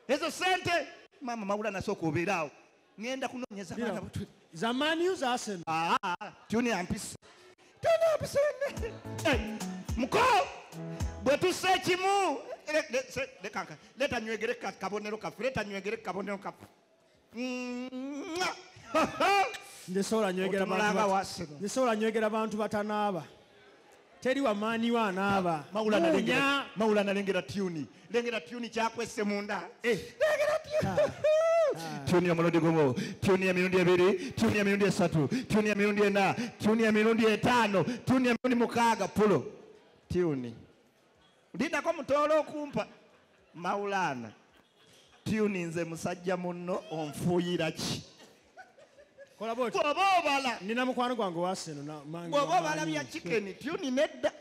ezo sente mama Maulana nasooka obeeraawo ngenda kunoonyeza abaana butuli zamani uza Arsenal tuni ampisa muko bwe tusse kimu lekanka leta nywegere kabonero kafu leta nywegere kabonero kafu ndesobola nywegera abantu batanaaba teri wamaani wanaaba Maulana lengera tuni kyakwesse munda lengera tuni ya mulodi gomo tuni ya mirundi ebiri tuni ya mirundi esatu tuni ya mirundi ena tuni ya mirundi etaano tuni ya mirundi mukaaga pulo tuni ndindako mutoolo okumpa Maulana tuni nze musajja munno onfuuyira ki kola boti bw'oba nina mukwano gwange wa Arsenal bw'oba obalabya chicken tuni nedda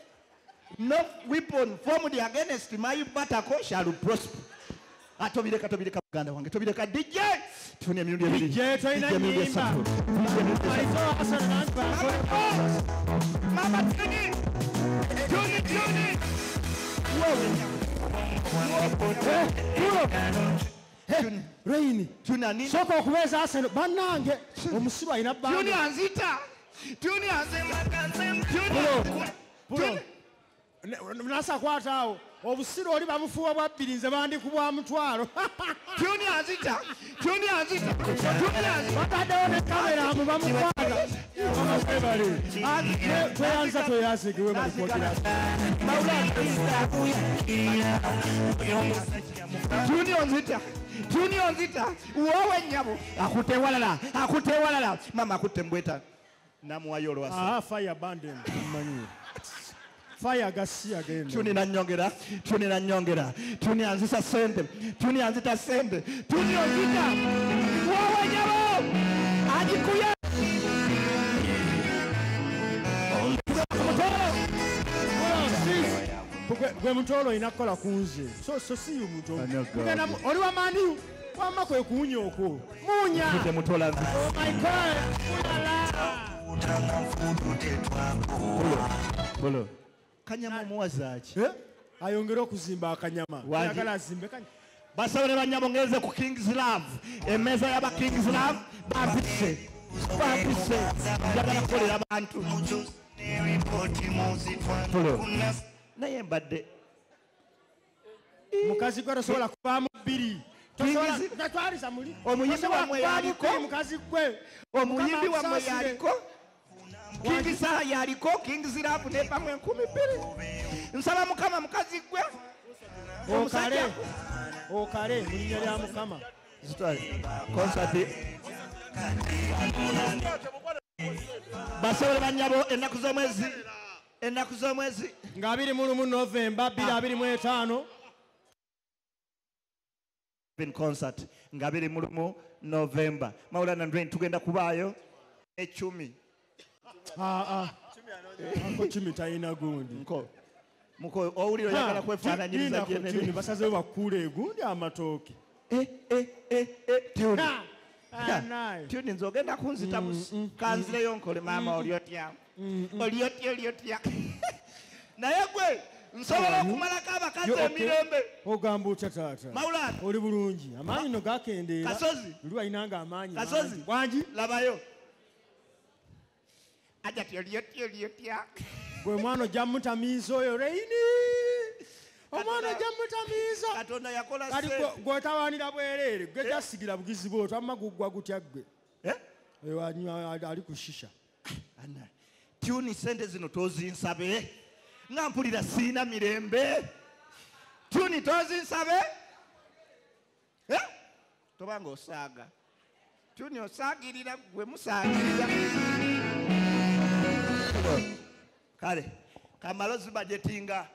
no weapon formed against my batako shall prosper atobireka muganda wange tobireka DJ tuni emirundi ebiri DJ toina nyimba mama tuni Raini tunani soko okubeeza Arsenal bannange omusiba alina banga tuni anzita tuni anzema pulo nasa kwataawo obusiro oli bamufuwa bwa bbiri nze bandikubwa mutwalo tuni anzita bataddewo ne kamera mu bamukwata tweyanza tweyasigiwe balikotera tuni onzita uwowe nyabo akute walala mama akutte mbweta namuwayo olwasa fire abandon mmanyi fire gasi agenda tuni nanyongera tuni anzita sente tuni onzita uwowe nyabo ajikuya gwe mutolo ina kola kunze so si mutolo mugenda oli wa mani wama kwe kunya okwo munya kute mutola oh my god bolo kanyama muwazaki ayongera okuzimba akanyama ayagala azimbe kanyama basabire banyabongeze ku King's Love emeza y'aba King's Love babise yagala kukolera abantu naye mbadde mukazi gwe tosobola kuvaamu bbiri twaliza muli omuyimbi wamwe yaliko mukazi gwe omuyimbi wamwe yaliko King's yaliko King's Love nevamu 2,000 nsaba mukama mukazi gwe okale mu linnya lya mukama konsati basobole banyabo ennaku z'omwezi nga 21 Novemba 2025 concert nga 21 Novemba Maulana Ndweni tugenda kubaayo 10 ako 10 talina gundi muko owulira oyagala kwefaananyiriza jeneri basazewo bakkule gundi amatooke tuni nzogenda kunzita kanzireyo nkole maama olyotya naye gwe nsobola okumalako abakazi emirembe ogamba otya taata Maulana oli bulungi amaanyi no gakendeera Kasozi luli ayinanga amaanyi Kasozi wangi labayo ajati olyotya gwe mwana ojja mutamiiza oyo Raini omwana ojja mutamiiza Katonda yakola kati gw'otawaanira bwereere gwe gyasigira bugizi bwotyo amma guggwa gutya ggwe ali ku shisha tuni sente zino tozinsabe nga mpulira siina mirembe tuni tozinsabe tobanga osaaga tuni osaagirira gwe musaagirira kale kamalozi bajetinga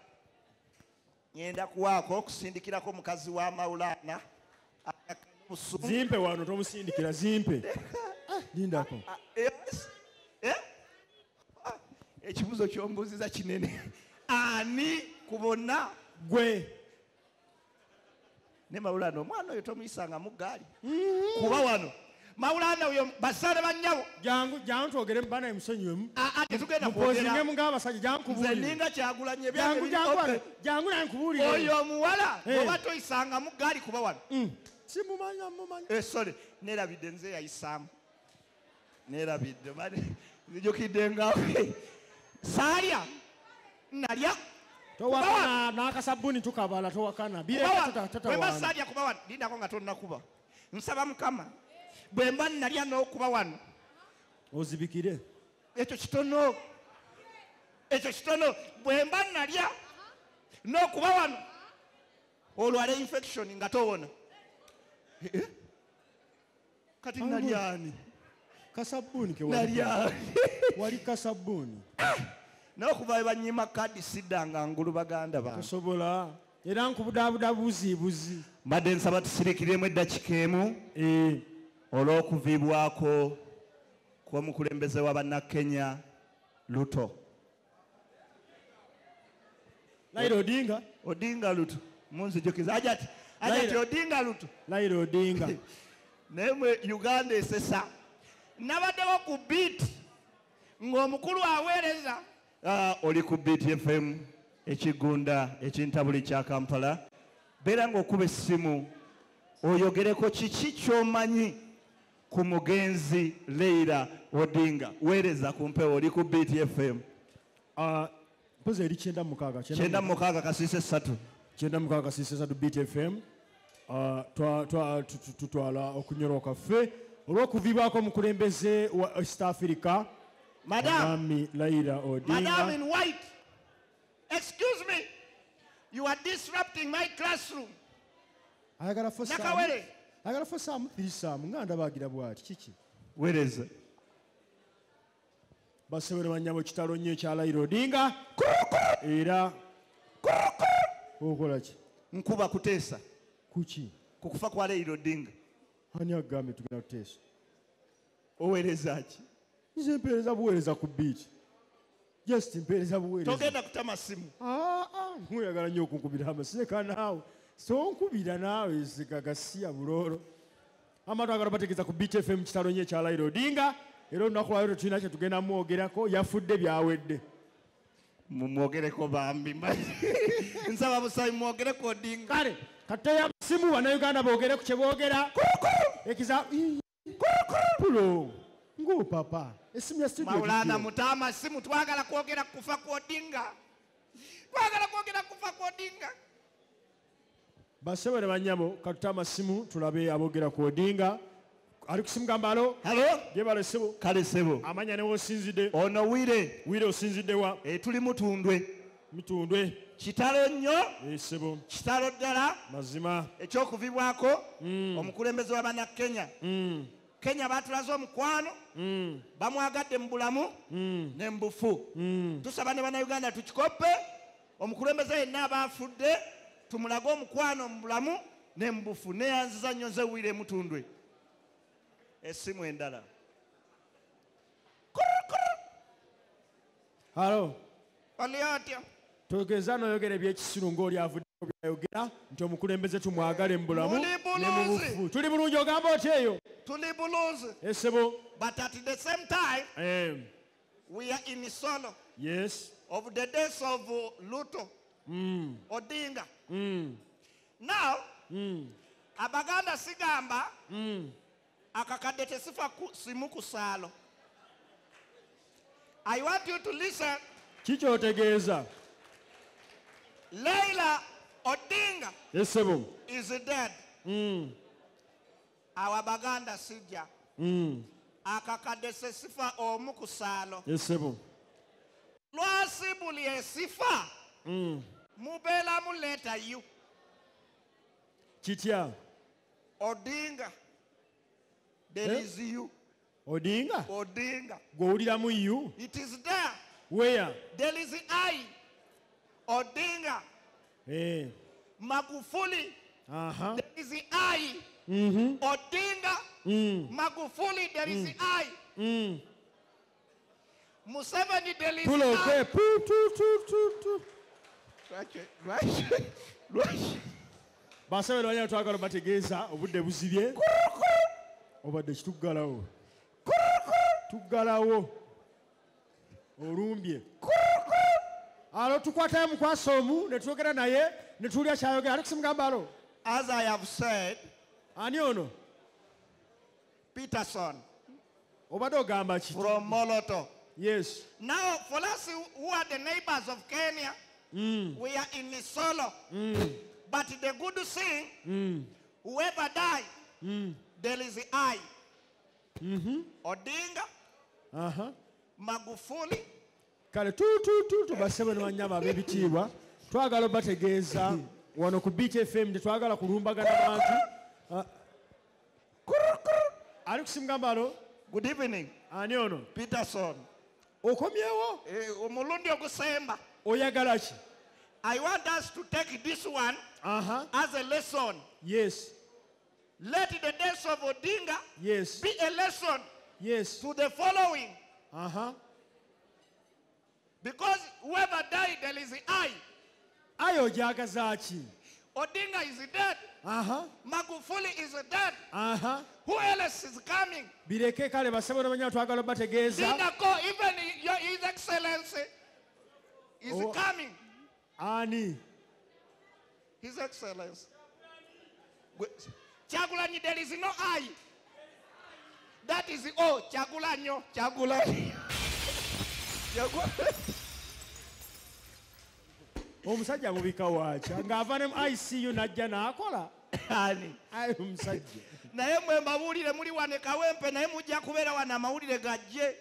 ngenda kuwaako okusindikirako mukazi wa Maulana zimpe wano tomusindikira zimpe lindako ekibuzo kyombuuziza kinene ani kubona gwe ne Maulana omwana oyo tomuyisanga mu gaali kuba wano Maulana uyo basale banyawo. Jangu twogere bana emusonyiwemu. Tetugenda mupozinge kwogera. mu ng'abasajja jangu Nze kubuulire. ninga Kyagulanyi Jangu naye nkubuulire. Oyo omuwala oba toyisanga mu gaali kuba wano. Simumanya. Sorry, neerabidde nze yayisaamu. Neerabidde nzijukidde ngawe. Saalya nalya. Towakana n'akasabbuuni tukabala towakana. Bwe mba saalya kuba wano lindako nga tonnakuba. Nsaba Mukama bwe mba nalya n'okuba wano. Ozibikire. Ekyo kitono. Bwe mba nalya n'okuba wano olwala infection nga towona. Kati nalyani? Kasabbuuni ke Nalyani? wali kasabbuuni. N'okuva we bannyima kadi siddanga ngulu baganda bange. Tosobola. Era nkubudaabuda buziibuzi. Mbadde nsaba tusirikiremu eddakiika emu olw'okuviibwako kw'omukulembeze wa bannakenya Ruto. Raila Odinga. Odinga Ruto. Munzijukiza. Ajati Odinga Ruto. Raila Odinga. Naye mwe Uganda esesa. Nabaddewo ku beat ng'omukulu aweereza. Oli ku Beat FM ekigunda ekintabuli kya Kampala. Beera ng'okuba essimu oyogereko kiki ky'omanyi ku mugenzi Raila Odinga. Weereza ku mpewo oli ku Beat FM. Mpozi eri 9:6. 9:6 kasiise 3. 9:6 kasiise 3 Beat FM. Tutwala okunyoroka ffe olw'okuviibwako omukulembeze wa East Africa. Madam Raila Odinga. Madam in white. Excuse me. You are disrupting my classroom. Ayagala Nakawere. fosaamu firisaamu nga ndabaagira bw'ati kiki. Weereza. Basebere banyabo kitalo nnyo ekya Raila Odinga. Era okola ki? Nkuba kuteesa. Kuki? Ku kufa kwa Raila Odinga. Ani agambye tugenda kuteesa? Oweereza ki? Nze mpeereza buweereza ku Beat. Just mpeereza buweereza. Togenda kutama simu. Nkuyagala nnyo okunkubira amaseka naawe. So nkubira naawe zigagasiya bulooro. Amatu agala bategeeza ku Beat FM kitalo nnyo ekya Raila Odinga. Era olunaku lwaleero tulina kye tugenda mwogerako yafudde byawedde. Mumwogereko bambi. Nsaba busabi mwogereko Odinga. Kale kateya simu bannayuganda boogere ku kye boogera. Ekiza pulo ngo papa esimu ya studio. Maulana Mutama simu twagala kwogera kufa kwa Odinga. Twagala kwogera kufa kwa Odinga. Basebere banyabo katutama simu tulabe aboogera ku Odinga. Ali kusimu gambalo. Hello? Jebale sebo. Kale sebo. Amanya ne wosinzide. Ono Wire osinzide wa. Tuli Mutundwe. Mitundwe. Kitalo nnyo. Sebo. Kitalo ddala. Mazima. Ekyokuvibwako omukulembeze wa bannakenya. Kenya batulaze omukwano. Bamwagadde mu bulamu n'embufu. Tusaba ne bannayuganda tukikoppe omukulembeze yenna abaafudde tumulage omukwano mu bulamu n'embufu. Neyanziza nnyo nze Wire Mutundwe. Esimu endala. Halo. Oli otya? Togeza noyogera ebyekisiru ng'oli avudde byayogera nti omukulembeze tumwagale mu bulamu ne mu bufu. Tuli bulungi ogamba otya eyo? Tuli bulungi. Esebo. But at the same time, we are in solo. Yes. Of the days of Ruto. Odinga. Now, abaganda sigamba akakadde tesifa simu kusalo. I want you to listen. Kiki otegeeza? Raila Odinga Esebo. is dead. Our baganda sijja. Akakadde sesifa omu kusalo. Esebo. Lwasi buli esifa. Mubela muleta you. Kitya? Odinga. There is you. Odinga? Odinga. Gw'owuliramu you? It is there. Where? There is I. Odinga. Magufuli. There is I. Odinga. Magufuli. There is I. Museveni. There is Pull okay. I. Basebere banyabo twagala bategeeza obudde buzibye. obadde kituggalawo tuggalawo olumbye alo tukwatayo mukwasa omu ne twogera naye ne tuwulira kyayogera Alex Mugambalo. As I have said, Ani ono Peterson obadde ogamba ki? from Moloto. Yes. Now, for us who are the neighbors of Kenya, we are in Isolo. But the good thing, whoever died, there is the eye. Odinga, Magufuli. Kale basebe ne banyama ab'ebitiibwa twagala obategeeza wano ku Beach FM tetwagala kulumbagana bantu. Alex Mugambalo. Good evening. Ani ono? Peterson. Okomyewo? Omulundi ogusemba. Oyagala ki? I want us to take this one as a lesson. Yes. Let the death of Odinga Yes. be a lesson Yes. to the following. Because whoever died, there is the eye. Ayo ojagaza ki? Odinga is dead. Magufuli is dead. Who else is coming? Bireke kale basebe ne banyama twagala obategeeza. Dingako, even His Excellency is coming. Ani? His Excellency. Chagulanyi, there is no eye. That is Chagulanyo. Chagulanyi. Omusajja mubika waacha ng'ava ne mu ICU n'ajja n'akola. Ani? Ayi omusajja. Naye mwe mbabuulire muli wane Kawempe naye mujja kubeera wana amawulire gajje.